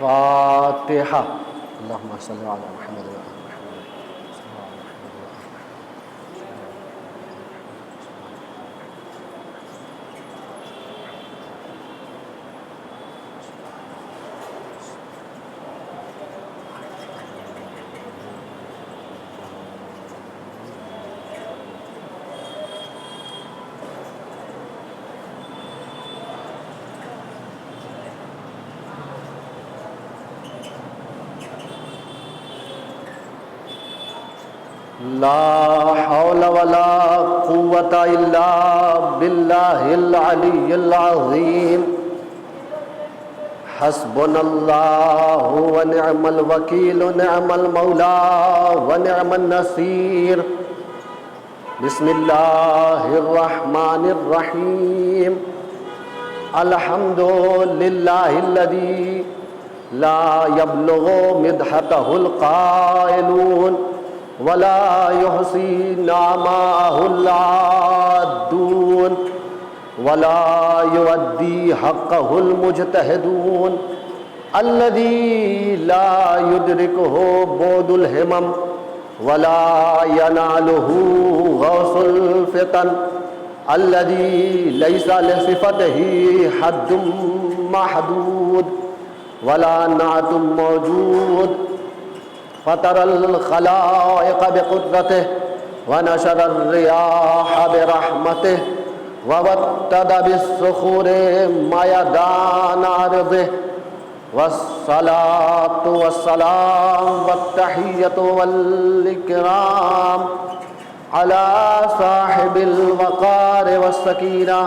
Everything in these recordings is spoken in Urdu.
فاتحہ۔ اللہم صلی علی محمد و آل محمد۔ لا حول ولا قوة الا باللہ العلی العظیم۔ حسبنا اللہ ونعم الوکیل نعم المولا ونعم النصیر۔ بسم اللہ الرحمن الرحیم۔ الحمد للہ الذی لا يبلغ مدحتہ القائلون ولا يحصي نعماءه العادون ولا يؤدي حقه المجتهدون الذي لا يدركه بعد الهمم ولا يناله غوث الفتن الذي ليس لصفته حد محدود ولا نعت موجود فطر الخلائق بقدرته ونشر الرياح برحمته ووتد بالصخور ميدان عرضه والصلاة والسلام والتحية والإكرام على صاحب الوقار والسكينة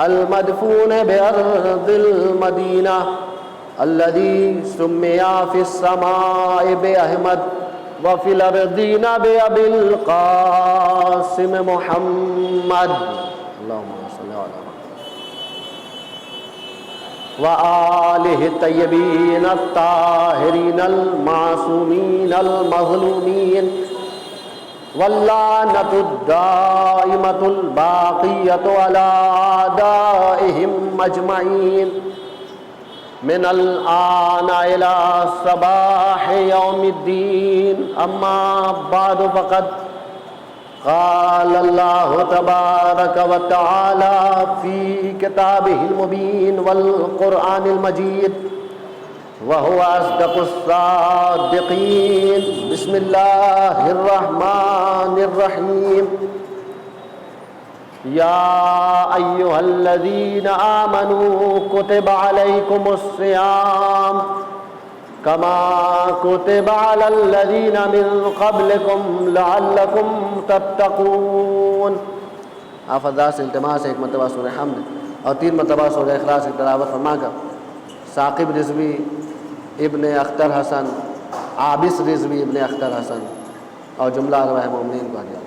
المدفون بأرض المدينة الذي سمي في السماء بأحمد وفي الأرضين بأبي القاسم محمد اللهم صل على محمد وآله الطيبين الطاهرين المعصومين المظلومين واللعنة الدائمة الباقية على أعدائهم أجمعين من الآن إلى صباح يوم الدين أما بعد فقد قال الله تبارك وتعالى في كتابه المبين والقرآن المجيد وهو أصدق الصادقين بسم الله الرحمن الرحيم يا أيها الذين آمنوا كتب عليكم الصيام كما كتب على الذين من قبلكم لعلكم تتقون۔ آپ حضرات سے التماس ہے ایک مرتبہ سورہ حمد اور 3 مرتبہ سورہ اخلاص کی تلاوت فرما کر ثاقب رضوی ابن اختر حسن، عابس رضوی ابن اختر حسن اور جملہ ارواح مومنین کو ہدیہ۔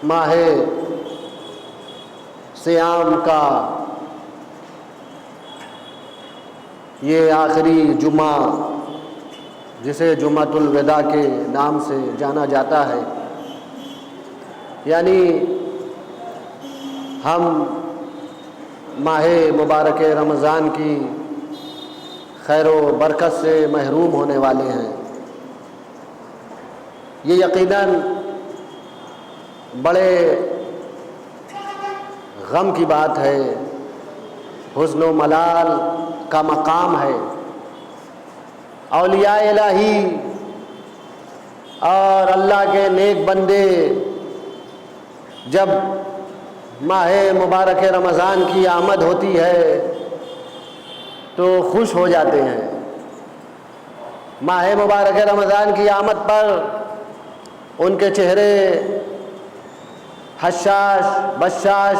ماہ صیام کا یہ آخری جمعہ جسے جمعۃ الوداع کے نام سے جانا جاتا ہے، یعنی ہم ماہ مبارک رمضان کی خیر و برکت سے محروم ہونے والے ہیں۔ یہ یقیناً بڑے غم کی بات ہے، حزن و ملال کا مقام ہے۔ اولیاء الہی اور اللہ کے نیک بندے جب ماہ مبارک رمضان کی آمد ہوتی ہے تو خوش ہو جاتے ہیں۔ ماہ مبارک رمضان کی آمد پر ان کے چہرے حشاش بشاش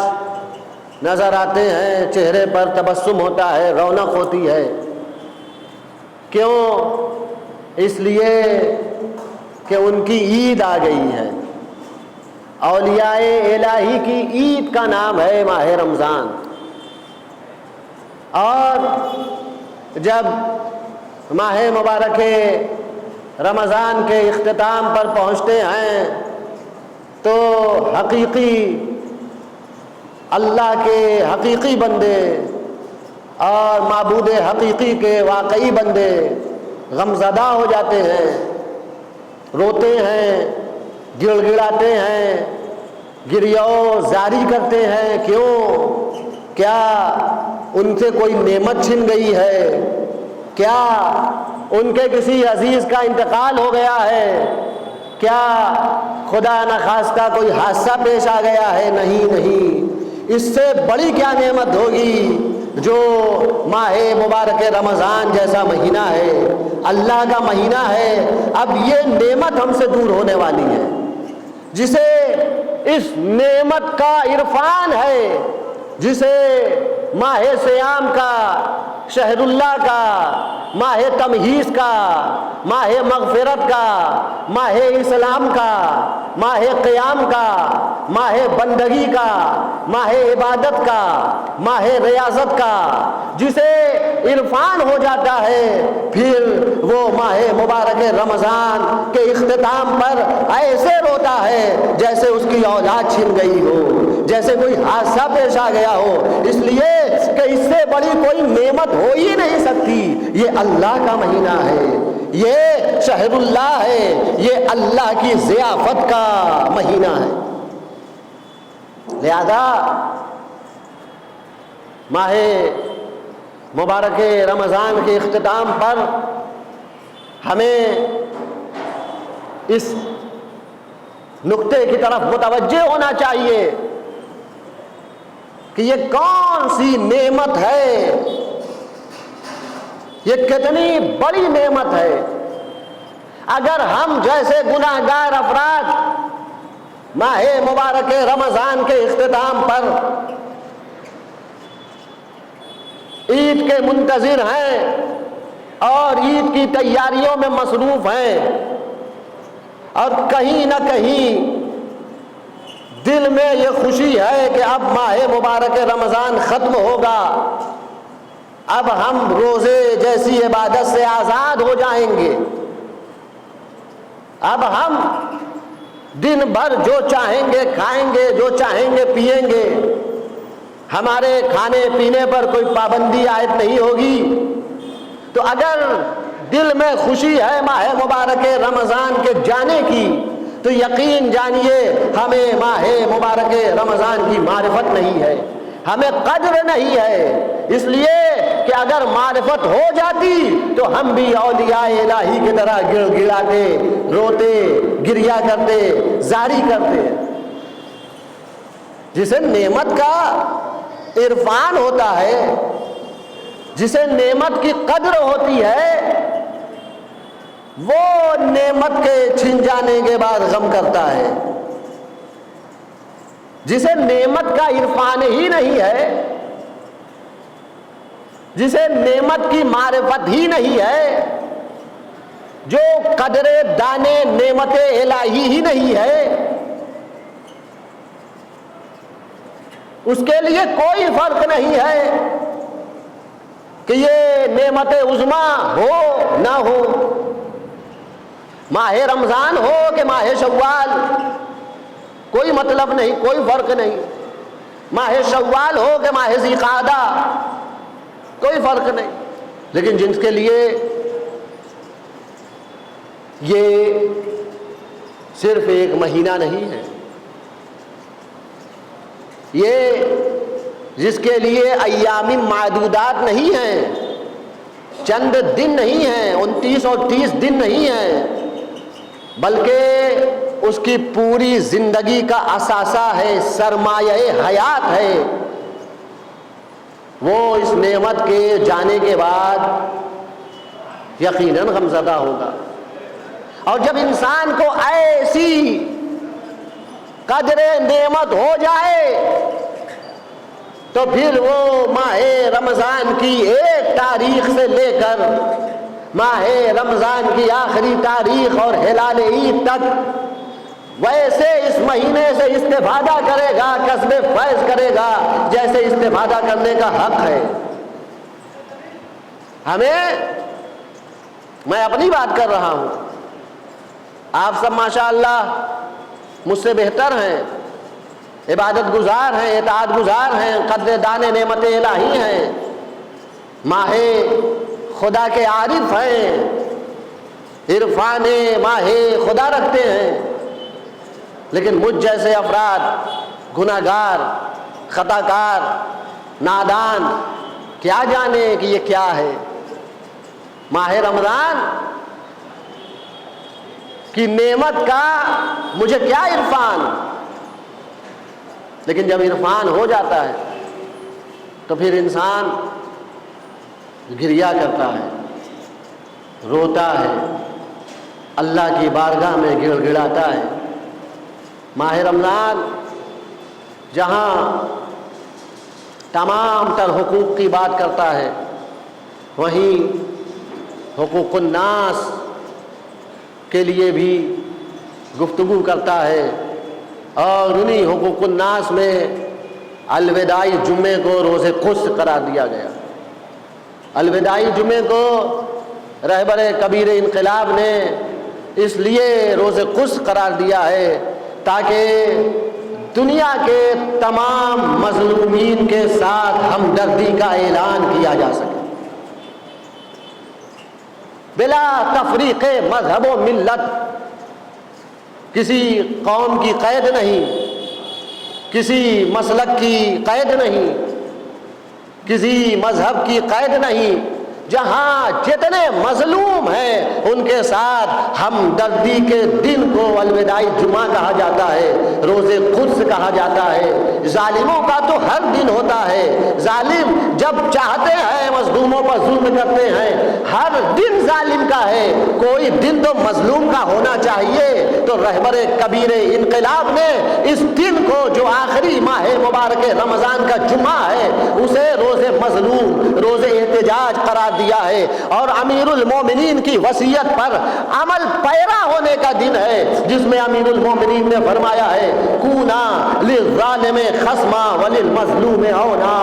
نظر آتے ہیں، چہرے پر تبسم ہوتا ہے، رونق ہوتی ہے، کیوں؟ اس لیے کہ ان کی عید آ گئی ہے۔ اولیاء الہی کی عید کا نام ہے ماہ رمضان، اور جب ماہ مبارک رمضان کے اختتام پر پہنچتے ہیں تو حقیقی اللہ کے حقیقی بندے اور معبود حقیقی کے واقعی بندے غمزدہ ہو جاتے ہیں، روتے ہیں، گڑ گڑاتے ہیں، گریو زاری کرتے ہیں۔ کیوں؟ کیا ان سے کوئی نعمت چھن گئی ہے؟ کیا ان کے کسی عزیز کا انتقال ہو گیا ہے؟ کیا خدا نخواستہ کوئی حادثہ پیش آ گیا ہے؟ نہیں نہیں، اس سے بڑی کیا نعمت ہوگی جو ماہ مبارک رمضان جیسا مہینہ ہے، اللہ کا مہینہ ہے۔ اب یہ نعمت ہم سے دور ہونے والی ہے، جسے اس نعمت کا عرفان ہے، جسے ماہ صیام کا، شہر اللہ کا، ماہ تمہیز کا، ماہ مغفرت کا، ماہ اسلام کا، ماہ قیام کا، ماہ بندگی کا، ماہ عبادت کا، ماہ ریاضت کا، جسے عرفان ہو جاتا ہے، پھر وہ ماہ مبارک رمضان کے اختتام پر ایسے روتا ہے جیسے اس کی اولاد چھن گئی ہو، جیسے کوئی حادثہ پیش آ گیا ہو، اس لیے کہ اس سے بڑی کوئی نعمت ہو ہی نہیں سکتی۔ یہ اللہ کا مہینہ ہے، یہ شہر اللہ ہے، یہ اللہ کی ضیافت کا مہینہ ہے۔ لہذا ماہ مبارک رمضان کے اختتام پر ہمیں اس نقطے کی طرف متوجہ ہونا چاہیے کہ یہ کون سی نعمت ہے، یہ کتنی بڑی نعمت ہے۔ اگر ہم جیسے گناہ گار افراد ماہ مبارک رمضان کے اختتام پر عید کے منتظر ہیں اور عید کی تیاریوں میں مصروف ہیں، اور کہیں نہ کہیں دل میں یہ خوشی ہے کہ اب ماہ مبارک رمضان ختم ہوگا، اب ہم روزے جیسی عبادت سے آزاد ہو جائیں گے، اب ہم دن بھر جو چاہیں گے کھائیں گے، جو چاہیں گے پیئیں گے، ہمارے کھانے پینے پر کوئی پابندی عائد نہیں ہوگی۔ تو اگر دل میں خوشی ہے ماہ مبارک رمضان کے جانے کی، تو یقین جانیے ہمیں ماہ مبارک رمضان کی معرفت نہیں ہے، ہمیں قدر نہیں ہے، اس لیے کہ اگر معرفت ہو جاتی تو ہم بھی اولیاء الہی کی طرح گڑ گڑاتے، روتے، گریا کرتے، زاری کرتے۔ جسے نعمت کا عرفان ہوتا ہے، جسے نعمت کی قدر ہوتی ہے، وہ نعمت کے چھن جانے کے بعد غم کرتا ہے۔ جسے نعمت کا عرفان ہی نہیں ہے، جسے نعمت کی معرفت ہی نہیں ہے، جو قدر دانے نعمت الہی ہی نہیں ہے، اس کے لیے کوئی فرق نہیں ہے کہ یہ نعمت عظمیٰ ہو نہ ہو، ماہ رمضان ہو کہ ماہ شوال، کوئی مطلب نہیں، کوئی فرق نہیں، ماہ شوال ہو کہ ماہ ذی قعدہ، کوئی فرق نہیں۔ لیکن جن کے لیے یہ صرف ایک مہینہ نہیں ہے، یہ جس کے لیے ایام معدودات نہیں ہیں، چند دن نہیں ہیں، 29 اور 30 دن نہیں ہیں، بلکہ اس کی پوری زندگی کا اثاثہ ہے، سرمایہ حیات ہے، وہ اس نعمت کے جانے کے بعد یقیناً غمزدہ ہوگا۔ اور جب انسان کو ایسی قدر نعمت ہو جائے تو پھر وہ ماہ رمضان کی ایک تاریخ سے لے کر ماہ رمضان کی آخری تاریخ اور ہلال عید تک ویسے اس مہینے سے استفادہ کرے گا، کسب فیض کرے گا جیسے استفادہ کرنے کا حق ہے۔ میں اپنی بات کر رہا ہوں، آپ سب ماشاءاللہ مجھ سے بہتر ہیں، عبادت گزار ہیں، اطاعت گزار ہیں، قدر دان نعمت الہی ہیں، ماہ خدا کے عارف ہیں، عرفان ماہ خدا رکھتے ہیں، لیکن مجھ جیسے افراد گناہگار، خطا کار، نادان کیا جانے کہ یہ کیا ہے۔ ماہ رمضان کی نعمت کا مجھے کیا عرفان، لیکن جب عرفان ہو جاتا ہے تو پھر انسان گریہ کرتا ہے، روتا ہے، اللہ کی بارگاہ میں گڑ گڑاتا ہے۔ ماہ رمضان جہاں تمام تر حقوق کی بات کرتا ہے، وہیں حقوق الناس کے لیے بھی گفتگو کرتا ہے، اور انہی حقوق الناس میں الوداعی جمعے کو روز قدس قرار دیا گیا۔ الوداعی جمعے کو رہبر کبیر انقلاب نے اس لیے روز قدس قرار دیا ہے تاکہ دنیا کے تمام مظلومین کے ساتھ ہمدردی کا اعلان کیا جا سکے، بلا تفریق مذہب و ملت، کسی قوم کی قید نہیں، کسی مسلک کی قید نہیں، کسی مذہب کی قید نہیں، جہاں جتنے مظلوم ہیں ان کے ساتھ ہمدردی کے دن کو الوداعی جمعہ کہا جاتا ہے، روز قدس کہا جاتا ہے۔ ظالموں کا تو ہر دن ہوتا ہے، ظالم جب چاہتے ہیں مظلوموں پر ظلم کرتے ہیں، ہر دن ظالم کا ہے، کوئی دن تو مظلوم کا ہونا چاہیے۔ تو رہبر کبیر انقلاب نے اس دن کو جو آخری ماہ مبارک رمضان کا جمعہ ہے اسے روز مظلوم، روز احتجاج قرار دیا ہے، اور امیر المومنین کی وصیت پر عمل پیرا ہونے کا دن ہے، جس میں امیر المومنین نے فرمایا ہے کونا للظالم خصما وللمظلوم عونا۔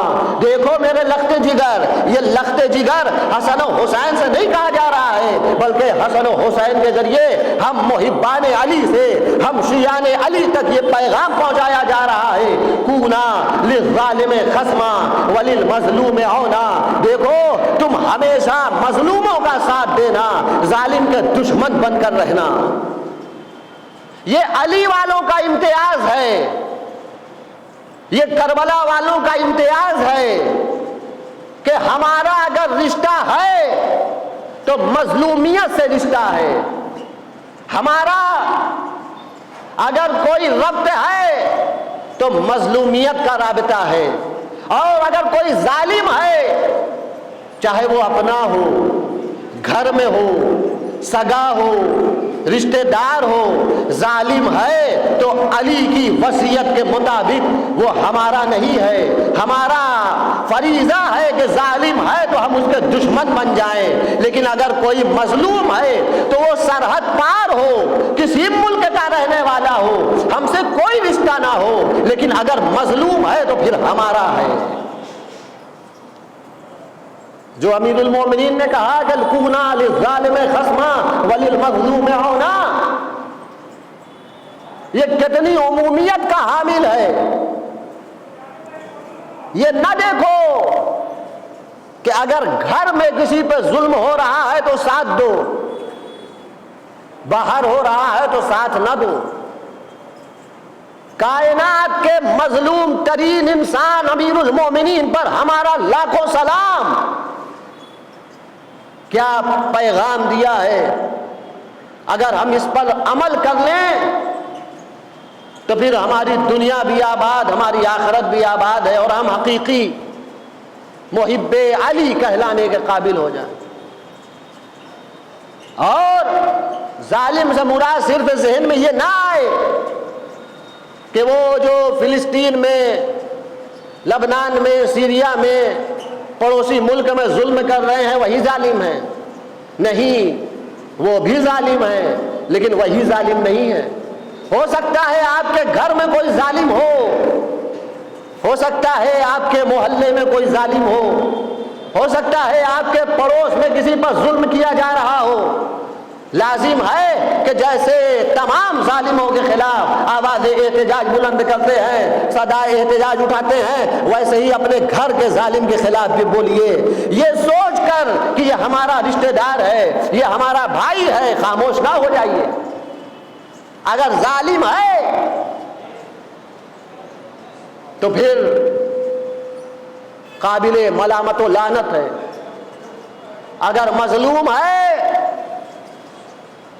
دیکھو میرے لخت جگر، یہ لخت جگر حسن و حسین سے نہیں کہا جا رہا ہے، بلکہ حسن و حسین کے ذریعے ہم محبان علی سے، ہم شیعان علی تک یہ پیغام پہنچایا جا رہا ہے، کونا للظالم خصما وللمظلوم عونا۔ دیکھو تم ہمیشہ مظلوموں کا ساتھ دینا، ظالم کے دشمن بن کر رہنا۔ یہ علی والوں کا امتیاز ہے، یہ کربلا والوں کا امتیاز ہے کہ ہمارا اگر رشتہ ہے تو مظلومیت سے رشتہ ہے، ہمارا اگر کوئی ربط ہے تو مظلومیت کا رابطہ ہے، اور اگر کوئی ظالم ہے چاہے وہ اپنا ہو، گھر میں ہو، سگا ہو، رشتہ دار ہو، ظالم ہے تو علی کی وصیت کے مطابق وہ ہمارا نہیں ہے۔ ہمارا فریضہ ہے کہ ظالم ہے تو ہم اس کے دشمن بن جائیں، لیکن اگر کوئی مظلوم ہے تو وہ سرحد پار ہو، کسی ملک کا رہنے والا ہو، ہم سے کوئی رشتہ نہ ہو، لیکن اگر مظلوم ہے تو پھر ہمارا ہے۔ جو امیر المومنین نے کہا کہ کونا للظالم خصما وللمظلوم عونا، یہ کتنی عمومیت کا حامل ہے۔ یہ نہ دیکھو کہ اگر گھر میں کسی پہ ظلم ہو رہا ہے تو ساتھ دو، باہر ہو رہا ہے تو ساتھ نہ دو۔ کائنات کے مظلوم ترین انسان امیر المومنین پر ہمارا لاکھوں سلام، کیا پیغام دیا ہے۔ اگر ہم اس پر عمل کر لیں تو پھر ہماری دنیا بھی آباد، ہماری آخرت بھی آباد ہے، اور ہم حقیقی محب علی کہلانے کے قابل ہو جائیں۔ اور ظالم سے مراد صرف ذہن میں یہ نہ آئے کہ وہ جو فلسطین میں، لبنان میں، سیریا میں، پڑوسی ملک میں ظلم کر رہے ہیں وہی ظالم ہیں۔ نہیں، وہ بھی ظالم ہے لیکن وہی ظالم نہیں ہے۔ ہو سکتا ہے آپ کے گھر میں کوئی ظالم ہو سکتا ہے آپ کے محلے میں کوئی ظالم ہو سکتا ہے آپ کے پڑوس میں کسی پر ظلم کیا جا رہا ہو۔ لازم ہے کہ جیسے تمام ظالموں کے خلاف آواز احتجاج بلند کرتے ہیں، صدائے احتجاج اٹھاتے ہیں، ویسے ہی اپنے گھر کے ظالم کے خلاف بھی بولیے، یہ سوچ کر کہ یہ ہمارا رشتہ دار ہے، یہ ہمارا بھائی ہے، خاموش نہ ہو جائیے۔ اگر ظالم ہے تو پھر قابل ملامت و لعنت ہے، اگر مظلوم ہے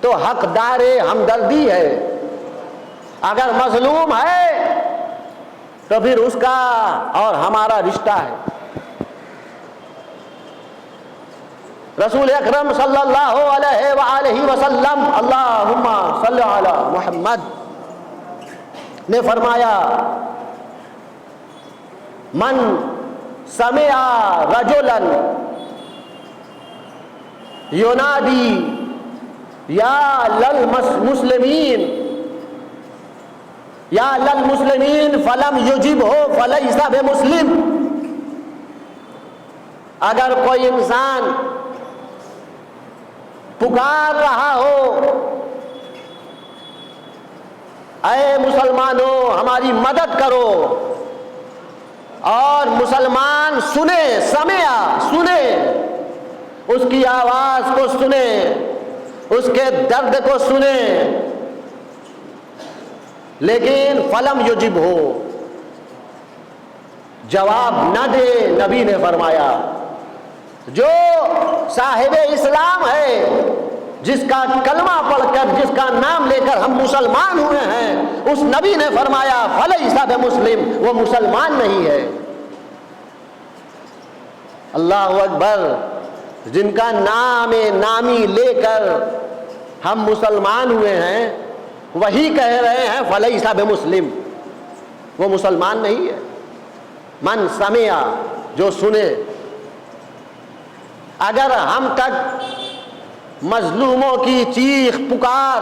تو حقدار ہمدردی ہے، اگر مظلوم ہے تو پھر اس کا اور ہمارا رشتہ ہے۔ رسول اکرم صلی اللہ علیہ وآلہ وسلم، اللہم صلی علی محمد، نے فرمایا من سمع رجلا ینادی یا للمسلمین فلم یجبہ فلیس بمسلم، اگر کوئی انسان پکار رہا ہو، اے مسلمانوں ہماری مدد کرو، اور مسلمان سنے اس کی آواز کو سنے، اس کے درد کو سنے، لیکن فلم یجب ہو، جواب نہ دے، نبی نے فرمایا جو صاحب اسلام ہے، جس کا کلمہ پڑھ کر، جس کا نام لے کر ہم مسلمان ہوئے ہیں، اس نبی نے فرمایا فلیس بمسلم، وہ مسلمان نہیں ہے۔ اللہ اکبر، جن کا نامی لے کر ہم مسلمان ہوئے ہیں، وہی کہہ رہے ہیں فلیس بمسلم، وہ مسلمان نہیں ہے۔ من سمع، جو سنے۔ اگر ہم تک مظلوموں کی چیخ پکار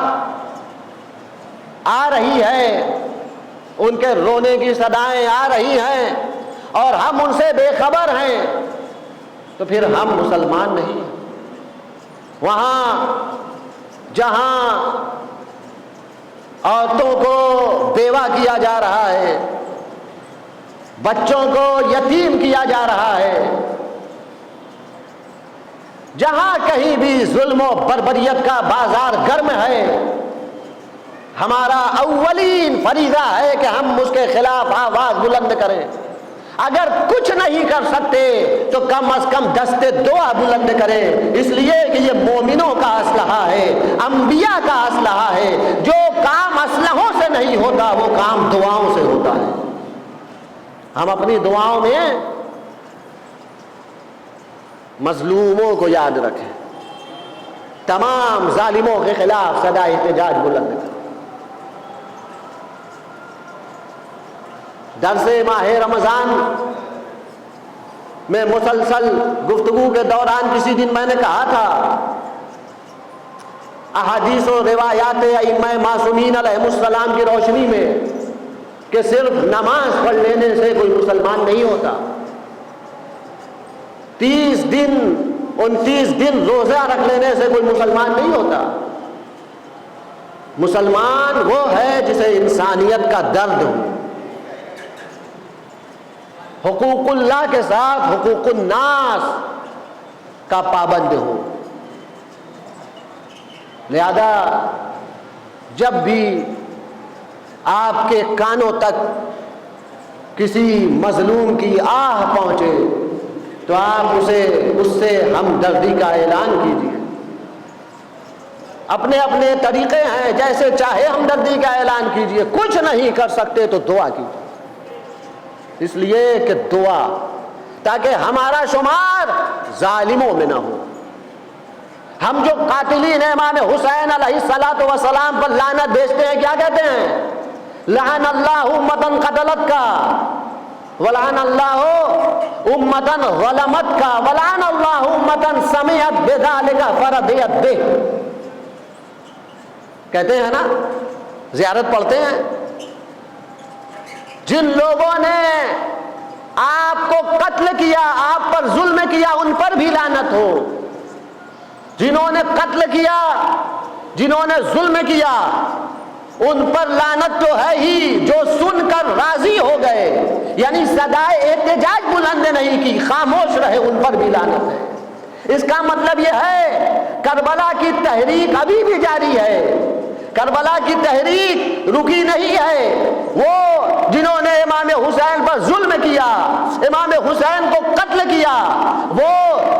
آ رہی ہے، ان کے رونے کی صدائیں آ رہی ہیں، اور ہم ان سے بے خبر ہیں، تو پھر ہم مسلمان نہیں ہیں۔ وہاں جہاں عورتوں کو بیوہ کیا جا رہا ہے، بچوں کو یتیم کیا جا رہا ہے، جہاں کہیں بھی ظلم و بربریت کا بازار گرم ہے، ہمارا اولین فریضہ ہے کہ ہم اس کے خلاف آواز بلند کریں۔ اگر کچھ نہیں کر سکتے تو کم از کم دست دعا بلند کریں، اس لیے کہ یہ مومنوں کا اسلحہ ہے، انبیاء کا اسلحہ ہے۔ جو کام اسلحوں سے نہیں ہوتا، وہ کام دعاؤں سے ہوتا ہے۔ ہم اپنی دعاؤں میں مظلوموں کو یاد رکھیں، تمام ظالموں کے خلاف صدائے احتجاج بلند کریں۔ درس ماہ رمضان میں مسلسل گفتگو کے دوران کسی دن میں نے کہا تھا، احادیث و روایات ائمہ معصومین علیہ السلام کی روشنی میں، کہ صرف نماز پڑھ لینے سے کوئی مسلمان نہیں ہوتا۔ 30 دن 29 دن روزہ رکھ لینے سے کوئی مسلمان نہیں ہوتا۔ مسلمان وہ ہے جسے انسانیت کا درد ہو، حقوق اللہ کے ساتھ حقوق الناس کا پابند ہو۔ لہذا جب بھی آپ کے کانوں تک کسی مظلوم کی آہ پہنچے تو آپ اس سے ہمدردی کا اعلان کیجیے۔ اپنے اپنے طریقے ہیں، جیسے چاہے ہمدردی کا اعلان کیجیے۔ کچھ نہیں کر سکتے تو دعا کیجیے، اس لیے کہ دعا، تاکہ ہمارا شمار ظالموں میں نہ ہو۔ ہم جو قاتلین امام حسین علیہ الصلوۃ والسلام پر لعنت بھیجتے ہیں، کیا کہتے ہیں؟ لعن اللہ امۃ قتلت کا ولعن اللہ امتن ظلمت کا ولعن اللہ امتن سمعت بذالک فرضیت بہ. کہتے ہیں نا، زیارت پڑھتے ہیں، جن لوگوں نے آپ کو قتل کیا، آپ پر ظلم کیا، ان پر بھی لعنت ہو. جنہوں نے قتل کیا، جنہوں نے ظلم کیا، ان پر لعنت تو ہے ہی، جو سن کر راضی ہو گئے، یعنی صدائے احتجاج بلند نہیں کی، خاموش رہے، ان پر بھی لعنت ہے. اس کا مطلب یہ ہے کربلا کی تحریک ابھی بھی جاری ہے، کربلا کی تحریک رکی نہیں ہے. وہ جنہوں نے امام حسین پر ظلم کیا، امام حسین کو قتل کیا، وہ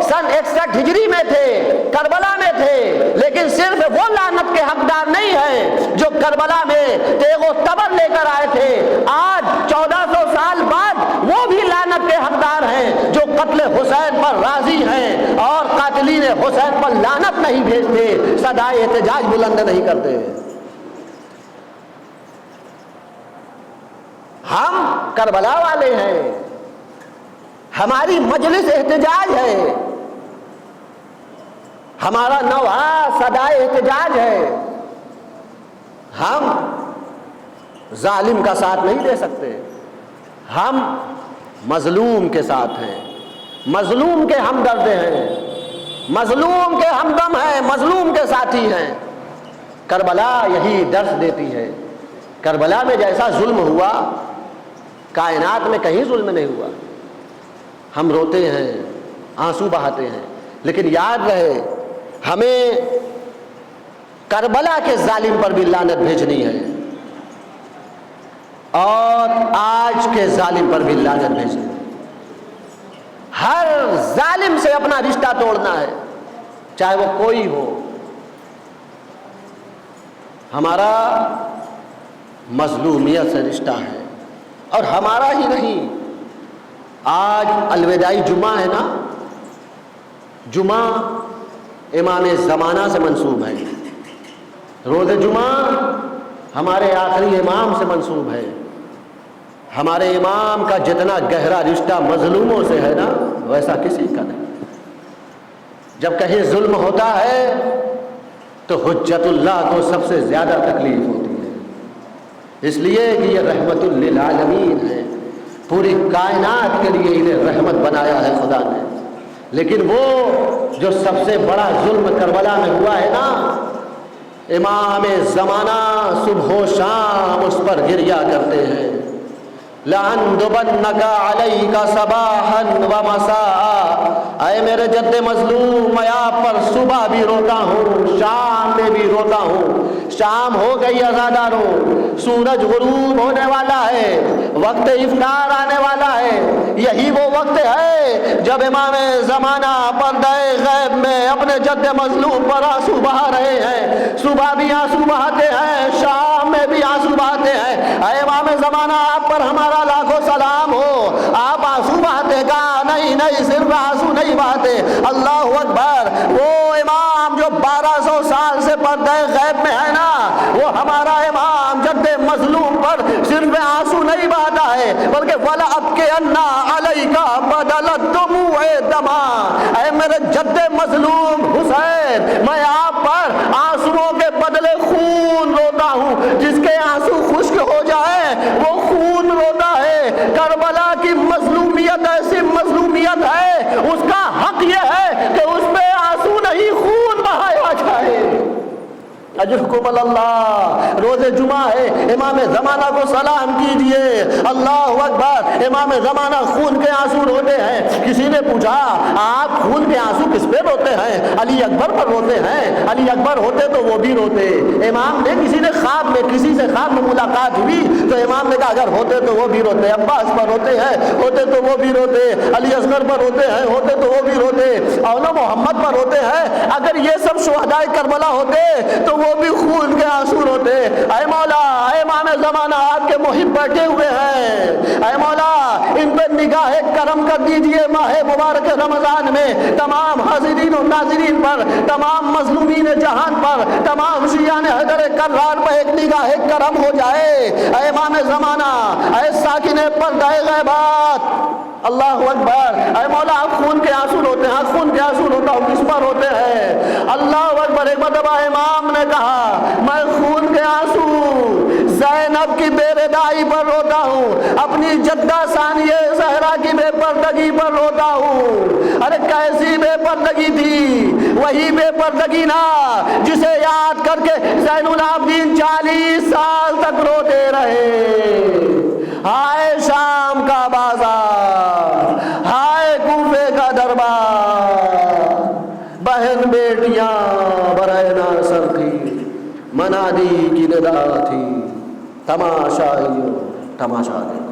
سن 61 ہجری میں تھے، کربلا میں تھے، لیکن صرف وہ لعنت کے حقدار نہیں ہیں جو کربلا میں تیغ و تبر لے کر آئے تھے. آج 1400 سال بعد وہ بھی لعنت کے حقدار ہیں جو قتل حسین پر راضی ہیں اور قاتلین حسین پر لعنت نہیں بھیجتے، صدائے احتجاج بلند نہیں کرتے. ہم کربلا والے ہیں، ہماری مجلس احتجاج ہے، ہمارا نوحہ صدائے احتجاج ہے. ہم ظالم کا ساتھ نہیں دے سکتے، ہم مظلوم کے ساتھ ہیں، مظلوم کے ہمدرد ہیں، مظلوم کے ہمدم ہیں، مظلوم کے ساتھی ہیں. کربلا یہی درس دیتی ہے. کربلا میں جیسا ظلم ہوا، کائنات میں کہیں ظلم نہیں ہوا. ہم روتے ہیں، آنسو بہاتے ہیں، لیکن یاد رہے ہمیں کربلا کے ظالم پر بھی لعنت بھیجنی ہے اور آج کے ظالم پر بھی لعنت بھیجنی ہے. ہر ظالم سے اپنا رشتہ توڑنا ہے، چاہے وہ کوئی ہو. ہمارا مظلومیت سے رشتہ ہے، اور ہمارا ہی نہیں. آج الوداعی جمعہ ہے نا، جمعہ امام زمانہ سے منسوب ہے. روز جمعہ ہمارے آخری امام سے منسوب ہے. ہمارے امام کا جتنا گہرا رشتہ مظلوموں سے ہے نا، ویسا کسی کا نہیں. جب کہیں ظلم ہوتا ہے تو حجت اللہ کو سب سے زیادہ تکلیف ہوتی ہے، اس لیے کہ یہ رحمت للعالمین ہے، پوری کائنات کے لیے انہیں رحمت بنایا ہے خدا نے. لیکن وہ جو سب سے بڑا ظلم کربلا میں ہوا ہے نا، امام زمانہ صبح و شام اس پر گریا کرتے ہیں. لَأَنْدُبَنَّكَ عَلَيْكَ صَبَاحًا وَمَسَاءً. اے میرے جد مظلوم، میں آپ پر صبح بھی روتا ہوں، شام میں بھی روتا ہوں. شام ہو گئی عزاداروں، سورج غروب ہونے والا ہے، وقت افطار آنے والا ہے. یہی وہ وقت ہے جب امام زمانہ پردہ غیب میں اپنے جد مظلوم پر آنسو بہا رہے ہیں. صبح بھی آنسو بہاتے ہیں، شام میں بھی آنسو بہاتے ہیں. اے امام زمانہ، آپ پر ہمارا لاکھوں سلام ہو. آپ آنسو بہاتے کا نہیں، صرف آنسو نہیں بہاتے. اللہ اکبر. وہ امام جو 1200 سال سے پردہ غیب میں ہے نا، وہ ہمارا امام جد مظلوم پر صرف آنسو نہیں بہاتا ہے، بلکہ وَلَا أَبْكِيَنَّ عَلَيْكَ بَدَلَ الدُّمُوعِ دَمًا. اے میرے جد مظلوم حسین، میں آپ پر آنسوؤں کے بدلے خون روتا ہوں. جس کے آنسو خشک ہو جائے وہ خون روتا ہے. کربلا کی مظلومیت ایسی مظلومیت ہے، اس کا حق یہ ہے کہ اس پہ آنسو نہیں خون بہایا جائے. اجرکم اللہ. روز جمعہ ہے، امام زمانہ کو سلام کیجئے. اللہ اکبر. امام زمانہ خون کے آنسو روتے ہیں. کسی نے پوچھا آپ خون کے آنسو کس پہ روتے ہیں؟ علی اکبر پر روتے ہیں. علی اکبر ہوتے تو وہ بھی روتے. امام نے کسی نے خواب میں، کسی سے خواب میں ملاقات ہوئی تو امام نے کہا اگر ہوتے تو وہ بھی روتے. عباس پر روتے ہیں، ہوتے تو وہ بھی روتے. علی اصغر پر روتے ہیں، ہوتے تو وہ بھی روتے. اولو محمد پر روتے ہیں، اگر یہ سب شہدائے کربلا ہوتے تو وہ بھی خون کے آنسو روتے۔ اے مولا، اے امام زمانہ، آپ کے محب بیٹھے ہوئے ہیں، اے مولا ان پہ نگاہ کرم کر دیجئے ماہ مبارک رمضان میں، تمام حاضرین و ناظرین پر، تمام مظلومین جہان پر، تمام شیعان حیدر کرار پہ ایک نگاہ کرم ہو جائے۔ اے امام زمانہ، اے ساکن پردہ غیبات، اللہ اکبر، اے مولا آپ خون کے آنسو روتے ہیں، خون کے آنسو روتا ہوں، کس پر روتے ہیں؟ اللہ اکبر۔ ایک مرتبہ امام نے کہا میں خون کے آنسو زینب کی بے رضائی پر روتا ہوں، اپنی جدہ ثانیہ زہرا کی بے پردگی پر روتا ہوں۔ ارے کیسی بے پردگی تھی؟ وہی بے پردگی نا جسے یاد کر کے زین العابدین 40 سال تک روتے رہے۔ ہائے شام کا بازار، ہائے کوفے کا دربار، بہن بیٹیاں برہنہ سر تھی، منادی کی ندا تھی، تماشائیوں تماشا دیکھو۔